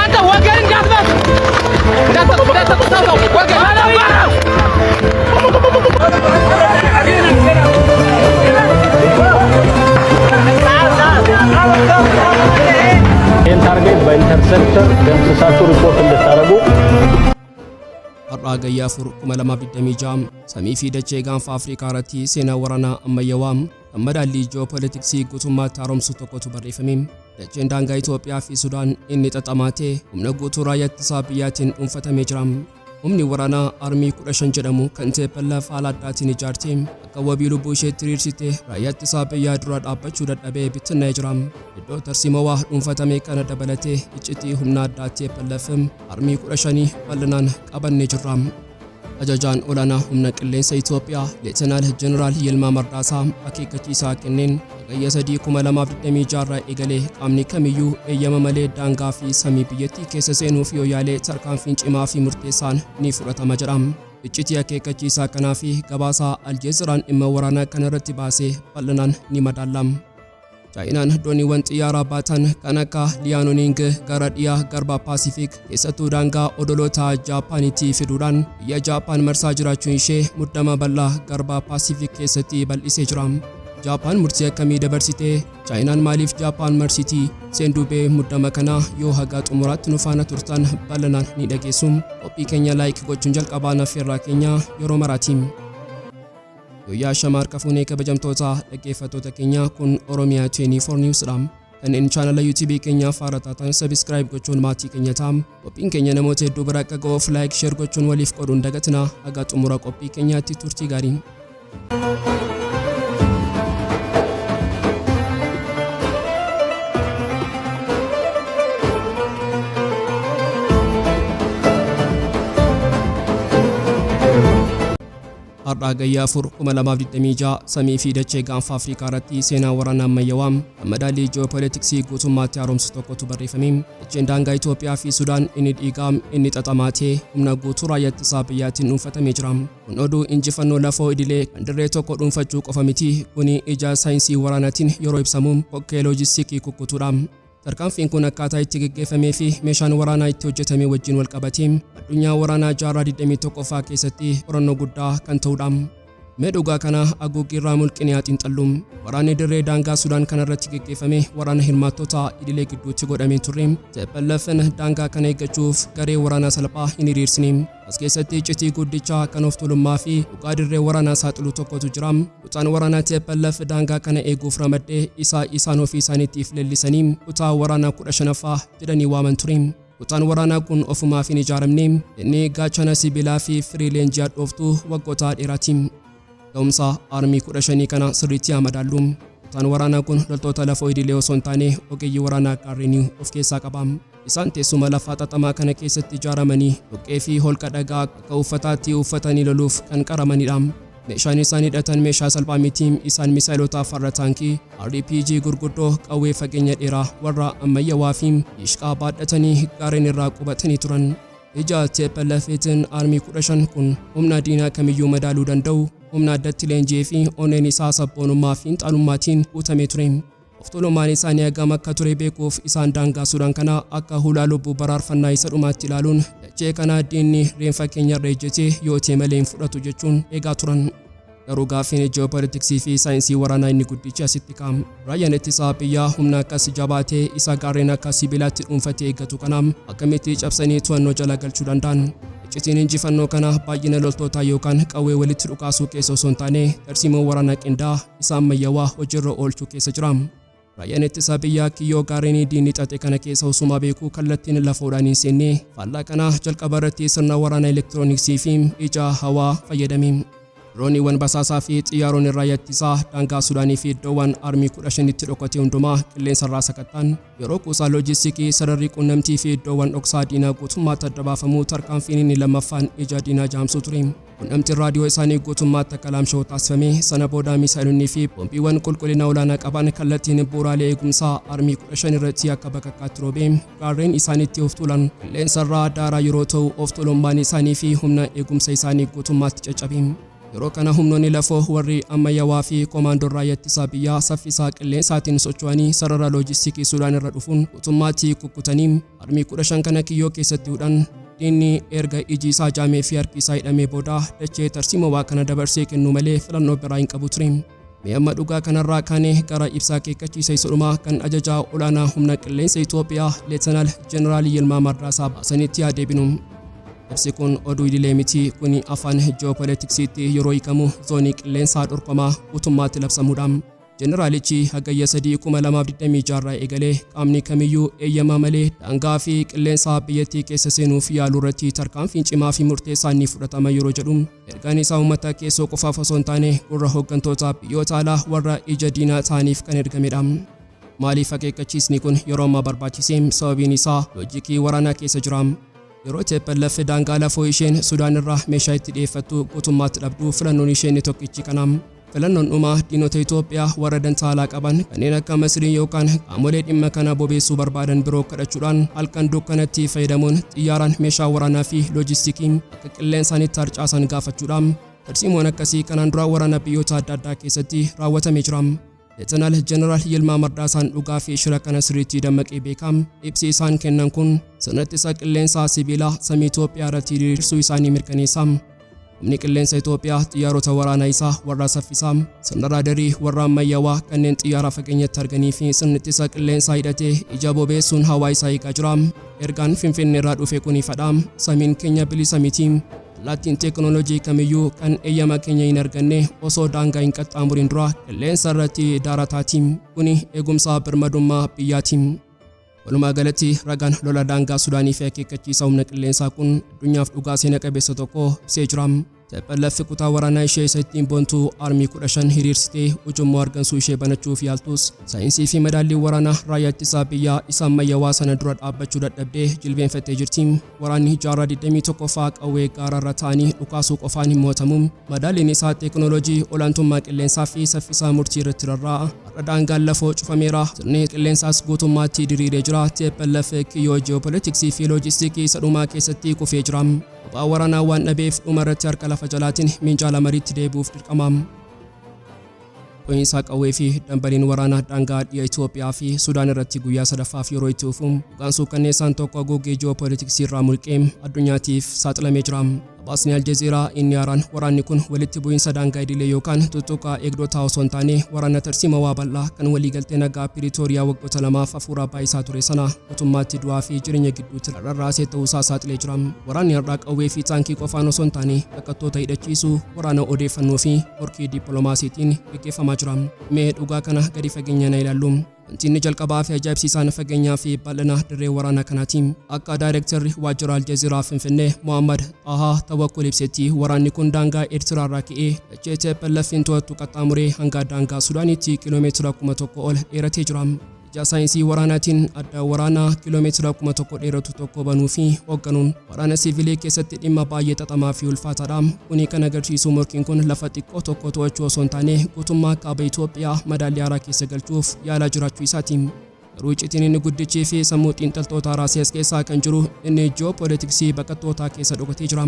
አንተ ወገን እንዳትመት ወገን ታርጌት በኢንተርሴፕተር ደምስሳችሁ ሪፖርት እንድታደርጉ Har'a Hagayya 2026 samii fi dachee Gaanfa Afrikaa irratti seenaa waraanaa ammayyaawaa kan madaallii jiyoo-poliitiksii guutummaatti haaromsu tokkotu barreeffame. Dacheen daangaa Itoophiyaa fi Sudaan inni xaxamaatee humna guutuu Raayyaa Ittisa Biyyaatiin dhunfatamee jira. Humni waraanaa Army-15 jedhamu kan TPLF haala addaatiin ijaartee akka wabii lubbuu isheetti hiriirsite Raayyaa Ittisa Biyyaa dura dhaabbachuu dadhabee bittinnaa'e jira. Iddoo tarsiimawaa dhunfatame kana dabalatee iccitii Humna Addaa TPLF Army-15 bal'inaan qabannee jirra. Ajajaan olaanaa humna qilleensa Itoophiyaa Leetinaal Jeneraal Yilmaa Mardaasaa akeekkachiisaa kenneen Hagayya 2026 irraa eegalee qaamni kamiyyuu eeyyama malee daangaa fi samii biyyattii keessa seenuuf yoo yaale tarkaanfiin cimaa fi murteessaan ni fudhatama jedha. Iccitii akeekkachiisaa kanaa fi gabaasaa Aljeeziraan dhimma waraanaa kana irratti baasee bal'inaan ni madaalla. Chaayinaan dooniiwwan xiyyaaraa baatan kan akka liyaanooniing gara dhiyaa Garba Paasiifikii keessattuu daangaa odoloota Jaappaanitti fiduudhaan biyya Jaappaan marsaa jiraachuun ishee muddama bal'aa Garba Paasiifikii keessatti bal'isee jira. Jaappaan murtii akkamii dabarsitee Chaayinaan maaliif Jaappaan marsitii seendubee muddama kana yoo haga xumuraatti nu faana turtan bal'inaan ni dhageessu. Qophii keenya laayik gochuun jalqabaa affeerraa keenya yeroo maraatiin. Yoyaa Shamaar Kafuunee kabajamtoota dhaggeeffattoota keenya kun Oromia 24 News dha. Kanneen chaanala YouTube keenyaaf haaraa taatan subscribe gochuun maatii keenya ta'aa. Qophiin keenya namoota hedduu bira akka ga'uuf like share gochuun waliif qooduun dagatina. Haga xumura qophii keenyaatti turtii gaarii. Har'a Hagayya 2026 samii fi dachee Gaanfa Afrikaa irratti seenaa waraanaa ammayyaawaa kan madaallii jiyoo-poliitiksii guutummaatti haaromsu tokkotu barreeffame. Dacheen daangaa Itoophiyaa fi Sudaan inni dhiigaa inni xaxamaatee humna guutuu Raayyaa Ittisa Biyyaatiin dhunfatamee jira. Kun oduu injifannoo lafoo idilee kan dirree tokko dhuunfachuu qofa miti. Kuni ija saayinsii waraanaatiin yeroo ibsamu kokkee loojistiikii kukkutuudha. Tarkaanfiin kun akkaataa itti gaggeeffamee fi meeshaan waraanaa itti hojjetame wajjin wal qabatee addunyaa waraanaa jaarraa 21ffaa keessatti qorannoo guddaa kan ta'udha. Mee dhugaa kana haguuggii irraa mulqinee xiinxallu. Waraanni dirree daangaa Sudaan kana irratti gaggeeffame waraana hirmaattota idilee gidduutti godhamee ture. TPLF'n daangaa kana eeggachuuf garee waraanaa salphaa hin hiriirsine. As keessatti iccitii guddicha kan of tuulummaa fi dhugaa dirree waraanaa saaxilu tokkotu jira. Kutaan waraanaa TPLF daangaa kana eeguuf ramadee isaan ofii isaaniitiif leellisanii kutaa waraanaa 15ffaa jedhanii waaman ture. Kutaan waraanaa kun ofumaaf hin ijaaramne. Inni gaachana sibiilaa fi firii leenjii hadhooftuu waggoota dheeraati. Ga'umsa Army-15 kana sirriitti madaallu. Kutaan waraanaa kun loltoota lafoo idilee osoo hin taane ogeeyyii waraanaa gaarreenii of keessaa qaba. Isaan teessuma lafaa xaxamaa kana keessatti ijaaramanii dhoqqee fi holqa dhagaa akka uffataatti uffatanii loluuf kan qaramanidha. Meeshaan isaan hidhatan meeshaa salphaa miti. Isaan misaayilota farra taankii RPG gurguddoo qawwee fageenya dheeraa warra ammayyaawaa fi ishqaa baadhatanii gaarreen irraa qubatanii turan. Ija TPLF'tiin Army-15 kun humna diinaa kamiyyuu madaaluu danda'u. Humna addaatti leenjii fi onneen isaa sabboonummaa fi xaalummaatiin guutamee ture. Of tuulummaan isaanii hagam akka ture beekuuf isaan daangaa Sudaan kana akka hulaa lubbuu baraarfannaa isa dhumaatti ilaaluun dachee kana diinni reenfa keenya irra ejjetee yoo ta'e malee hin fudhatu jechuun eegaa turan. Garuu gaaffiin jiyoo-poliitiksii fi saayinsii waraanaa inni guddichi asitti kaa'ama. Raayyaan Ittisa Biyyaa humna akkas jabaatee isa gaarreen akka sibiilaatti dhuunfatee eeggatu kanaam akkamitti cabsanii to'annoo jala galchuu danda'an. Iccitiin injifannoo kana baay'ina loltootaa yookaan qawwee walitti dhukaasuu keessa osoo hin taane tarsiimoo waraanaa qindaa'aa isa ammayyaawaa hojiirra oolchuu keessa jira. Raayyaan Ittisa Biyyaa kiyyoo gaarreenii diinni xaxe kana keessa osuma beekuu kallattiin lafoodhaan hin seenne faallaa kana jalqaba irratti sirna waraanaa elektirooniksii fi ija hawaa fayyadame. Drooniiwwan basaasaa fi xiyyaaronni Raayyaa Ittisaa daangaa Sudaanii fi iddoowwan Army-15 itti dhokate hundumaa qilleensa irraa sakattan yeroo kuusaa loojistiikii sararri quunnamtii fi iddoowwan dhoksaa diinaa guutummaatti adda baafamuu tarkaanfiin inni lammaffaan ija diinaa jaamsuu ture. Quunnamtiin raadiyoo isaanii guutummaatti akka laamsha'u taasifame. Sana booda misaayilonni fi boombiiwwan qulqullina olaanaa qaban kallattiin bu'uuraalee eegumsaa Army-15 irratti akka bakakkaatti roobee gaarreen isaaniitti of tuulan qilleensa irraa daaraa yeroo ta'u of tuulummaan isaanii fi humna eegumsa isaanii guutummaatti caccabe. Yeroo kana humnoonni lafoo warri ammayyaawaa fi koomaandoon Raayyaa Ittisa Biyyaa saffisaa qilleensaatiin socho'anii sarara loojistikii Sudaan irra dhufuun guutummaatti kukkutanii armii 15 kana kiyyoo keessatti hudhan. Inni erga iji isaa jaamee fi harki isaa hidhamee booda dachee tarsiimoo kana dabarsee kennu malee filannoo biraa hin qabu ture. Mee amma dhugaa kanarraa kaanee gara ibsaa akeekkachiisa isa dhumaa kan ajajaa olaanaa humna qilleensa Itoophiyaa Leetanaal Jeneraal Yilmaa Mardaasaa baasanitti haa deebinu. Ibsi kun oduu idilee miti, kuni afaan jiyoo-poliitiksiitti yeroo hiikamu zoonii qilleensaa dhorkamaa guutummaatti labsamuudha. Jeneraalichi Hagayya 2026 irraa eegalee qaamni kamiyyuu eeyyamaa malee daangaa fi qilleensa biyyattii keessa seenuuf yaaluu irratti tarkaanfiin cimaa fi murteessaan ni fudhatama yeroo jedhu ergaan isaa uummata keessoo qofaaf osoo hin taane gurra hooggantoota biyyoota alaa warra ija diinaa ta'aniif kan ergamedha. Maaliif akeekkachiisni kun yeroo ammaa barbaachise? Sababiin isaa loojikii waraanaa keessa jira. Yeroo TPLF daangaa lafoo isheen Sudaan irraa meeshaa itti dhiyeeffattu guutummaatti dhabdu filannoon isheen tokkichi kana. Filannoon dhumaa diinota Itoophiyaa warra dantaa alaa qaban kanneen akka Masrii yookaan qaamolee dhimma kana bobeessuu barbaadan biroo kadhachuudhaan halkan dukkanatti fayyadamuun xiyyaaraan meeshaa waraanaa fi loojistikii akka qilleensaan itti harcaasan gaafachuudhaan tarsiimoon akkasii kanaan dura waraana biyyoota adda addaa keessatti raawwatamee jira. Leetanaal Jeneraal Yilmaa Mardaasaan dhugaa fi shira kana sirriitti dammaqee beekam. Ibsi isaan kennan kun sirna ittisa qilleensaa sibiilaa samii Itoophiyaa irratti diriirsuu isaanii mirkaneessa. Humni qilleensa Itoophiyaa xiyyaarota waraanaa isaa warra saffisaa sirna raadarii warra ammayyaawaa kanneen xiyyaara fageenyatti arganii fi sirna ittisa qilleensaa hidhatee ija bobeessuun hawaa isaa eegaa jira. Ergaan Finfinnee irraa dhufe kun ifadha. Samiin keenya bilisa miti. Laattiin teekinooloojii kamiyyuu kan eeyyama keenya hin arganne osoo daangaa hin qaxxaamurin dura qilleensa irratti daarataati. Kuni eegumsa birmadummaa biyyaati. Walumaa galatti ragaan lola daangaa Sudaanii fi akeekkachiisa humna qilleensaa kun addunyaaf dhugaa seena qabeessa tokko ibsee jira. TPLF kutaa waraanaa ishee isa ittiin boontuu Army-15 hiriirsitee ujummoo argansuu ishee banachuuf yaaltus saayinsii fi madaallii waraanaa Raayyaa Ittisa Biyyaa isa ammayyaawaa sana dura dhaabbachuu dadhabdee jilbeenfattee jirti. Waraanni jaarraa 21ffaa qawwee gaara irra ta'anii dhukaasuu qofaan hin moo'atamu. Madaalliin isaa teekinooloojii olaantummaa qilleensaa fi saffisaa murtii irratti rarraa'a. Har'a daangaan lafoo cufameera. Sirni qilleensaas guutummaatti diriiree jira. TPLF kiyyoo jiyoo-poliitiksii fi loojistikii isa dhumaa keessatti kufee jira. Kophaa waraanaa waan dhabeef dhuma irratti harka lafa jalaatiin minjaala mariitti deebi'uuf dirqama. Qo'insa qawwee fi dambaliin waraanaa daangaa dhiya Itoophiyaa fi Sudaan irratti guyyaa sadaffaaf yeroo itti fufu dhugaan suukkanneessaan tokko haguuggii jiyoo-poliitiksii irraa mulqee addunyaatiif saaxilamee jira. Gabaasni Aljeziiraa inni haaraan waraanni kun walitti bu'iinsa daangaa idilee yookaan tuttuqaa eegdotaa osoo hin taane waraana tarsiimawaa bal'aa kan waliigaltee nagaa Piriitooriyaa waggoota lamaaf hafuura baayisaa ture sana guutummaatti du'aa fi jireenya gidduutti rarraasee ta'uusaa saaxilee jira. Waraanni har'aa qawwee fi taankii qofaan osoo hin taane baqattoota hidhachiisuu, waraana odeeffannoo fi morkii dippiloomaasiitiin gaggeeffamaa jira. Mee dhugaa kana gadi fageenyaan ilaallu. Wanti inni jalqabaa fi ajaa'ibsiisaan fageenyaa fi bal'ina dirree waraanaa kanaati. Akka daayirektarri waajjira Aljeziiraa Finfinnee Mohammad Tahaa Tawakkul ibsetti waraanni kun daangaa Eertiraa irraa ka'ee dachee TPLF'n to'attu qaxxaamuree hanga daangaa Sudaaniitti kiiloomeetira 1000 ol dheeratee jira. Ija saayinsii waraanaatiin adda waraanaa kiiloomeetira 1000 dheeratu tokko banuu fi hoogganuun waraana siivilii keessatti dhimma baay'ee xaxamaa fi ulfaataadha. Kuni kan agarsiisu morkiin kun lafa xiqqoo tokko to'achuu osoo hin taane guutummaa kaaba Itoophiyaa madaallii haaraa keessa galchuuf yaalaa jiraachuu isaati. Garuu iccitiin inni guddichii fi sammuu xiinxaltoota raasees keessaa kan jiru inni jiyoo-poliitiksii baqattootaa keessa dhokatee jira.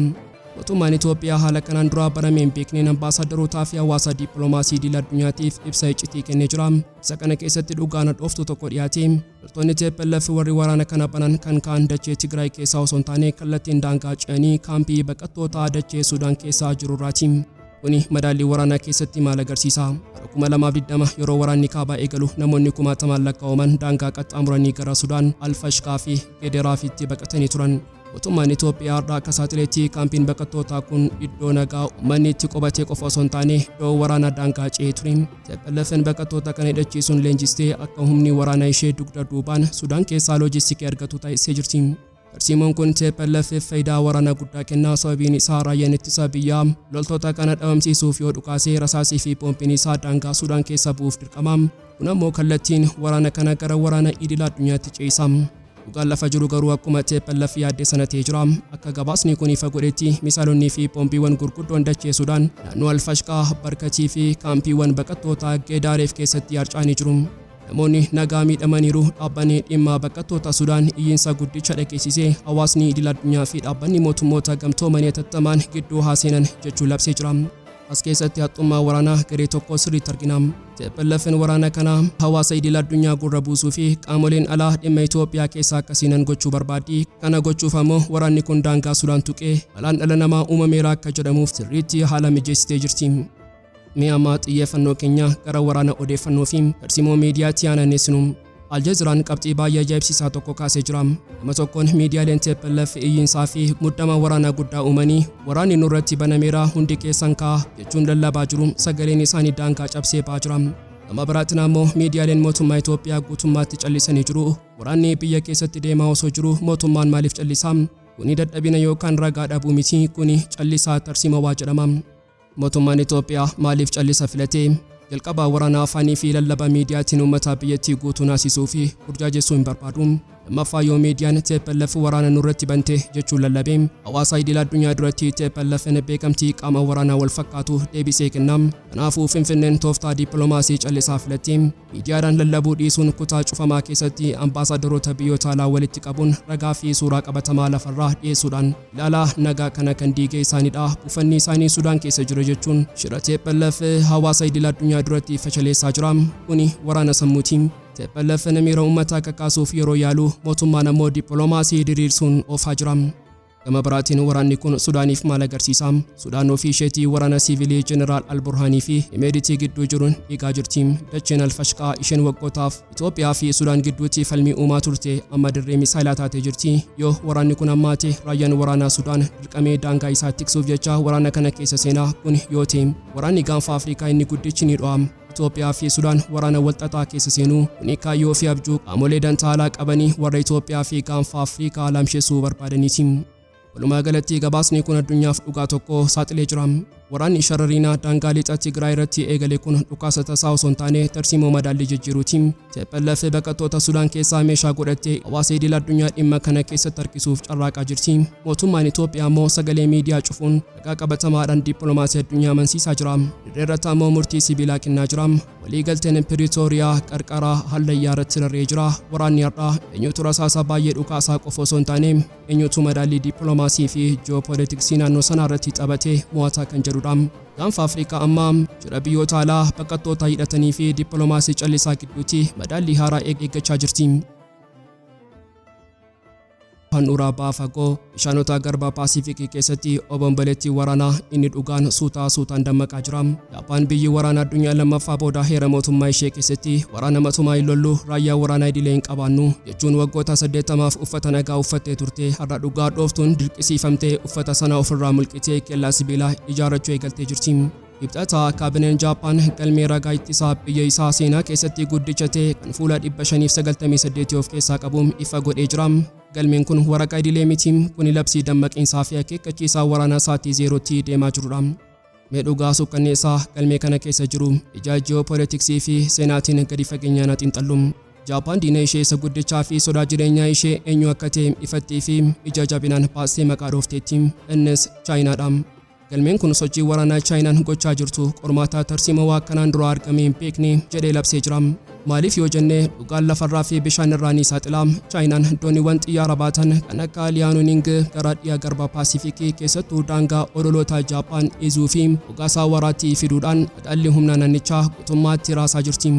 Mootummaan Itoophiyaa haala kanaan dura barameen beekneen ambaasaadarootaa fi hawaasa dippiloomaasii idil addunyaatiif ibsa iccitii kennee jira. Ibsa kana keessatti dhugaan dhooftu tokko dhiyaate. Loltoonni TPLF warri waraana kana banan kan kaan dachee Tigraay keessaa osoo hin taane kallattiin daangaa ce'anii kaampii baqattootaa dachee Sudaan keessaa jirurraati. Kuni madaallii waraanaa keessatti maal agarsiisa? 2020 yeroo waraanni kaabaa eegalu namoonni 1000 lakkaa'aman daangaa qaxxaamuranii gara Sudaan, Alfashqaa fi Geederaafitti baqatanii turan. Mootummaan Itoophiyaa har'a akka saaxileetti kaampiin baqattootaa kun iddoo nagaa uummanni itti qubatee qofa osoo hin taane iddoo waraana daangaa ce'ee ture. TPLF'n baqattoota kana hidhachiisuun leenjistee akka humni waraanaa ishee dugda duubaan Sudaan keessaa loojistikii argatu taasisee jirti. Tarsiimoon kun TPLF'f faayidaa waraanaa guddaa kenna. Sababiin isaa Raayyaan Ittisa Biyyaa loltoota kana dhabamsiisuuf yoo dhukaasee rasaasii fi poompiin isaa daangaa Sudaan keessa bu'uuf dirqama. Kun ammoo kallattiin waraana kana gara waraana idil addunyaatti ce'isa. Dhugaan lafa jiru garuu akkuma TPLF yaadde sana ta'ee jira. Akka gabaasni kun ifa godhetti misaalonni fi poompiiwwan gurguddoon dachee Sudaan naannoo Alfashqaa, Barkatii fi kaampiiwwan baqattootaa Geedaareef keessatti harca'anii jiru. Namoonni nagaa miidhamaniiru. Dhaabbanni dhimma baqattoota Sudaan iyyiinsa guddicha dhageessisee hawaasni idil addunyaa fi dhaabbanni mootummoota gamtoomanii hatattamaan gidduu haa seenan jechuun labsee jira. As keessatti haxxummaa waraanaa garee tokko sirriitti argina. TPLF'n waraana kana hawaasa idil addunyaa gurra buusuu fi qaamoleen alaa dhimma Itoophiyaa keessaa akkasiinan gochuu barbaaddi. Kana gochuuf ammoo waraanni kun daangaa Sudaan tuqee balaan dhala namaa uumameera akka jedhamuuf sirriitti haala mijeessitee jirti. Mee amma xiyyeeffannoo keenya gara waraana odeeffannoo fi tarsiimoo miidiyaatti aananneessinu. Aljeeziraan qabxii baay'ee ajaa'ibsiisaa tokko kaasee jira. Nama tokkoon miidiyaaleen TPLF iyyiinsaa fi muddama waraanaa guddaa uumanii waraanni nurratti banameera hundi keessan kaa jechuun lallabaa jiru sagaleen isaanii daangaa cabsee ba'aa jira. Nama biraatiin ammoo miidiyaaleen mootummaa Itoophiyaa guutummaatti callisanii jiru. Waraanni biyya keessatti deemaa osoo jiru mootummaan maaliif callisa? Kuni dadhabina yookaan ragaa dhabuu miti, kuni callisaa tarsiimawaa jedhama. Mootummaan Itoophiyaa maaliif callisa filate? Jalqabaa waraana afaanii fi lallaba miidiyaatiin uummata biyyattii guutuu naasisuu fi burjaajessuu hin barbaadu. Lammaffaa yoo miidiyaan TPLF waraana nurratti bante jechuun lallabe hawaasa idil addunyaa duratti TPLF'n beekamtii qaama waraanaa wal fakkaatu deebisee kenna. Kanaafuu Finfinneen tooftaa dippiloomaasii callisaa filatti. Miidiyaadhaan lallabuu dhiisuun kutaa cufamaa keessatti ambaasaadarota biyyoota alaa walitti qabuun ragaa fi suuraa qabatamaa lafarraa dhiyeessuudhaan ilaalaa nagaa kana kan diigee isaaniidha. Buufanni isaanii Sudaan keessa jira jechuun shira TPLF hawaasa idil addunyaa duratti fashaleessaa jira. Kuni waraana sammuuti. TPLF'n miira uummataa kakaasuuf yeroo yaalu mootummaan ammoo dippiloomaasii diriirsuun oofaa jira. Gama biraatiin waraanni kun Sudaaniif maal agarsiisa? Sudaan ofii isheetii waraana siivilii Jeneraal Alburhaanii fi Himeditii gidduu jiruun dhiigaa jirti. Dacheen Alfashqaa isheen waggootaaf Itoophiyaa fi Sudaan gidduutti falmii uumaa turte amma dirree misaayilaa taatee jirti. Yoo waraanni kun ammaate raayyaan waraanaa Sudaan dirqamee daangaa isaa tiksuuf jecha waraana kana keessa seenaa kun yoo ta'e waraanni gaanfa Afrikaa inni guddichi ni dho'a. Itoophiyaa fi Sudaan waraana walxaxaa keessa seenuu kuni kaayyoo fi abjuu qaamolee dantaalaa qabanii warra Itoophiyaa fi gaanfa Afrikaa lamsheessuu barbaadaniiti. Walumaa galatti gabaasni kun addunyaaf dhugaa tokko saaxilee jira. Waraanni sharariinaa daangaa lixa Tigraay irratti eegale kun dhukaasa tasaa osoo hin taane tarsiimoo madaallii jijjiiruuti. TPLF baqattoota Sudaan keessaa meeshaa godhattee hawaasa idil addunyaa dhimma kana keessatti harkisuuf carraaqaa jirti. Mootummaan Itoophiyaa ammoo sagalee miidiyaa cufuun ragaa qabatamaadhaan dippiloomaasii addunyaa amansiisaa jira. Dirreerratti ammoo murtii sibiilaa kennaa jira. Waliigalteen Piriitooriyaa qarqara Hagayyaa irratti rarree jira. Waraanni Har'a eenyutu rasaasa baay'ee dhukaasaa qofa osoo hin taane eenyutu madaallii dippiloomaasii fi jiyoo-poliitiksii naannoo sanaa irratti taphatee mo'ataa kan jedhudha. Gaanfa Afrikaa amma jira biyyoota alaa baqattoota hidhatanii fi dippiloomaasii callisaa gidduutti madaallii haaraa eeggachaa jirti. Handhuraa baafagoo bishaanota Garba Paasiifikii keessatti obomboleettii waraanaa inni dhugaan suutaan dammaqaa jira. Jaappaan biyyi waraana addunyaa lammaffaa booda heera mootummaa ishee keessatti waraana matumaa hin lollu raayyaa waraanaa idilee hin qabaannu jechuun waggoota 80f uffata nagaa uffattee turte har'a dhugaa dhooftuun dirqisiifamtee uffata sana ofirraa mulqitee kellaa sibiilaa ijaarrachuu eegaltee jirti. Kibxata kaabineen Jaappaan galmee Raayyaa Ittisaa biyya isaa seenaa keessatti guddicha ta'e kan fuula 598 of keessaa qabu ifa godhee jira. Galmeen kun waraqaa idilee miti, kuni labsii dammaqiinsaa fi akeekkachiisaa waraanaa sa'aatii 0tti deemaa jirudha. Mee dhugaa suukkanneessaa galmee kana keessa jiru ija jiyoo-poliitiksii fi seenaatiin gadi fageenyaan xiinxallu. Jaappaan diina ishee isa guddichaa fi sodaa jireenyaa ishee eenyu akka ta'e ifattii fi ija jabinaan baastee maqaa dhoofteetti. Innis Chaayinaadha. Galmeen kun sochii waraanaa Chaayinaan gochaa jirtu qormaataa tarsiimawaa akkanaan dura argamee hin beekne jedhee labsee jira. Maaliif yoo jenne dhugaan lafarraa fi bishaan irraa ni saaxila. Chaayinaan dooniiwwan xiyyaara baatan kan akka Liyaanoning gara dhiyaa Garba Paasiifikii keessattuu daangaa odoloota Jaappaan dhiisuu fi dhugaasaa waraatti fiduudhaan madaallii humna naannichaa guutummaatti raasaa jirti.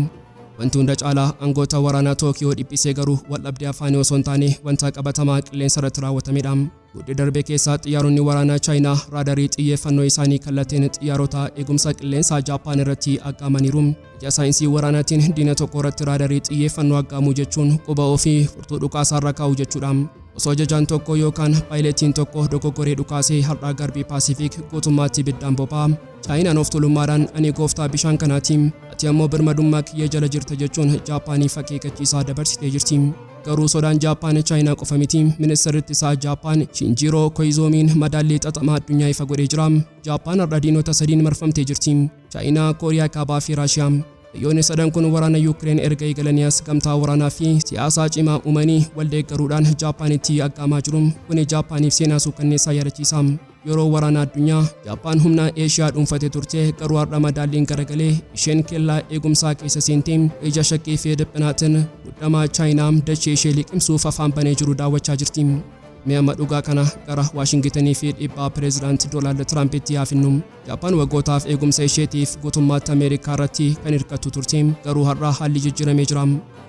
Wanti hunda caalaa aangoota waraanaa Tookiyoo dhiphisee garuu waldhabdee afaanii osoo hin taane wanta qabatamaa qilleensa irratti raawwatamedha. Guddi darbe keessaa xiyyaaronni waraanaa Chaayinaa raadarii xiyyeeffannoo isaanii kallattiin xiyyaarota eegumsa qilleensaa Jaappaan irratti aggaamaniiru. Ija saayinsii waraanaatiin diina tokko irratti raadarii xiyyeeffannoo aggaamuu jechuun quba ofii furtuu dhukaasaa irra kaa'uu jechuudha. Osoo ajajaan tokko yookaan paayileetiin tokko dogoggoree dhukaasee har'a Garbi Paasiifik guutummaatti ibiddaan boba'a. Chaayinaan of tuulummaadhaan ani gooftaa bishaan kanaati, ati ammoo birmadummaa kiyya jala jirta jechuun Jaappaaniif akeekkachiisaa dabarsitee jirti. Garuu sodaan Jaappaan Chaayinaa qofa miti. Ministeerri ittisaa Jaappaan Shinjiroo Koizoomiin madaallii xaxamaa addunyaa ifa godhee jira. Jaappaan har'a diinota sadiin marfamtee jirti: Chaayinaa, Kooriyaa Kaabaa fi Raashiyaa. Biyyoonni sadan kun waraana Yuukireen erga eegalaniis gamtaa waraanaa fi siyaasaa cimaa uumanii waldeeggaruudhaan Jaappaanitti aggaamaa jiru. Kuni Jaappaaniif seenaa suukkanneessaa yaadachiisa. Yeroo waraana addunyaa Jaappaan humna Eeshiyaa dhuunfatee turte, garuu har'a madaalliin garagalee isheen kellaa eegumsaa keessa seentee ija shakkii fi dhiphinaatiin guddamaa Chaayinaa dachee ishee liqimsuuf afaan banee jiru daawwachaa jirti. Mi'a dhugaa kana gara Washington fi dhiibbaa pireezidaantii Doonaald Tiraampiti yaafinnu. Jaappaan waggootaaf eegumsa isheetiif guutummaatti Ameerikaa irratti kan hirkattu turte. Garuu har'a haalli jijjiiramee jira.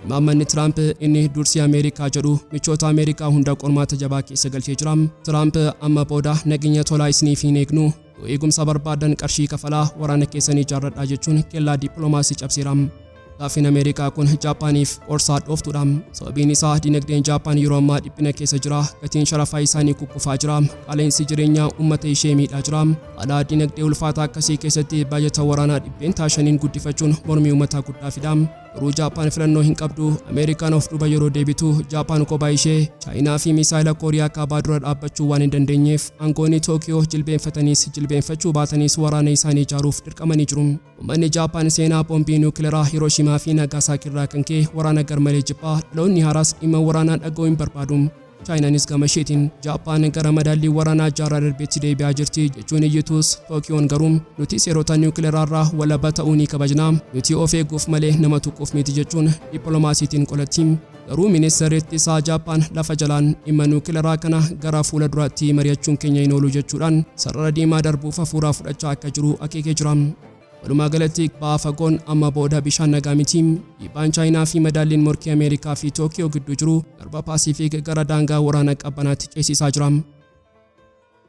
Imaammanni Tiraamp inni dursii Ameerikaa jedhu michoota Ameerikaa hunda qormaata jabaa keessa galchee jira. Tiraamp amma booda nageenya tolaa isiniif hin eegnu. Eegumsa barbaadan qarshii kafalaa waraana keessanii ijaarradhaa jechuun kellaa dippiloomaasii cabseera. Gaaffiin Ameerikaa kun Jaappaaniif qorsaa dhooftuudha. Sababiin isaa dinagdeen Jaappaan yeroo ammaa dhiphina keessa jira. Gatiin sharafaa isaanii kukkufaa jira. Qaala'insi jireenyaa uummata ishee miidhaa jira. Haala dinagdee ulfaataa akkasii keessatti baajata waraanaa dhibbeentaa shaniin guddifachuun mormii uummataa guddaa fida. Garuu Jaappaan filannoo hin qabdu. Ameerikaan of duuba yeroo deebitu Jaappaan kophaa ishee Chaayinaa fi misaayila Kooriyaa kaabaa dura dhaabbachuu waan hin dandeenyeef aangoonni Tookiyoo jilbeenfataniis jilbeenfachuu baatanis waraana isaanii ijaaruuf dirqamanii jiru. Uummanni Jaappaan seenaa boombii nuukileeraa Hirooshimaa fi Nagaasaakii irraa kan ka'e waraana garmalee jibbaa. Dhaloonni haaraas dhimma waraanaa dhaga'uu hin barbaadu. Chaayinaanis gama isheetiin Jaappaan gara madaallii waraanaa jaarraa darbeetti deebi'aa jirti jechuun iyyitus Tookiyoon garuu nuti seerota nuukileeraa irraa walaba ta'uu ni kabajna. Nuti of eeguuf malee nama tuquuf miti jechuun dippiloomaasiitiin qolatti. Garuu ministeerri ittisaa Jaappaan lafa jalaan dhimma nuukileeraa kana gara fuula duraatti mari'achuun keenya hin oolu jechuudhaan sarara diimaa darbuuf hafuuraa fudhachaa akka jiru akeekee jira. Walumaa galatti ba'aa fagoon amma booda bishaan nagaa miti. Dhiibbaan Chaayinaa fi madaalliin morkii Ameerikaa fi Tookiyoo gidduu jiru Garba Paasiifikii gara daangaa waraana qabbanaatti ceesisaa jira.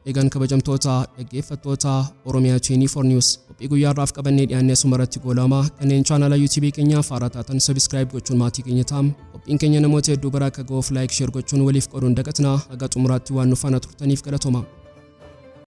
Eegan kabajamtoota dhaggeeffattoota Oromiyaa 24 News qophii guyyaarraaf qabannee dhiyaannee sumarratti goolama kanneen chaanala YouTube keenyaaf haaraa taatan subscribe gochuun maatii keenya ta'aa. Qophiin keenya namoota hedduu bira akka ga'uuf like share gochuun waliif qooduun dagatinaa haga xumuraatti waan nu faana turtaniif galatooma.